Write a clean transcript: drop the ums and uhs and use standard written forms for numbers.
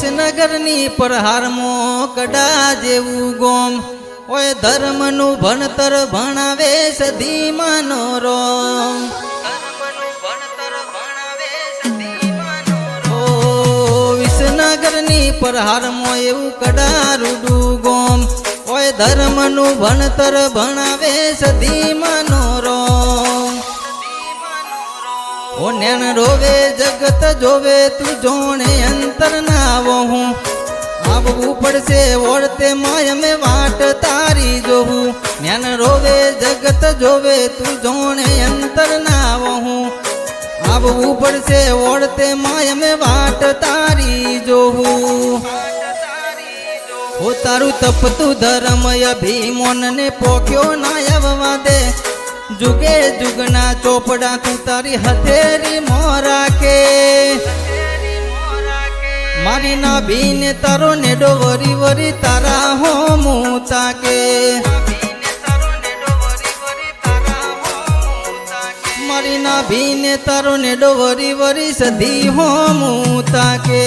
વિસનગરની પ્રહારમો કડા જેવું ગોમ ઓય ધર્મનું ભણતર ભણાવે સદીમાનો રોમ વિસનગરની પ્રહારમો એવું કડા રૂડું ગોમ ઓય ધર્મનું ભણતર ભણાવે સદીમાનો રોમ ઓ નેણ રોવે જગત જોવે તું જોણે અંતર ના વહું આવવું પડશે ઓળતે માય મેં વાટ તારી જોવું નેણ રોવે જગત જોવે તું જોણે અંતર ના વહું આવવું પડશે ઓળતે માય મેં વાટ તારી જોવું ઓ તારું તપતું ધર્મ અભિમોન ને પોક્યો ના આવવા દે जुगे जुगना चोपड़ा तू तारी हथेरी मोरा के मारी ना बीने तारो नेडो वरी वरी तारा हो मुता के मारी ना बीने तारो नेडो वरी वरी सदी हो मुता के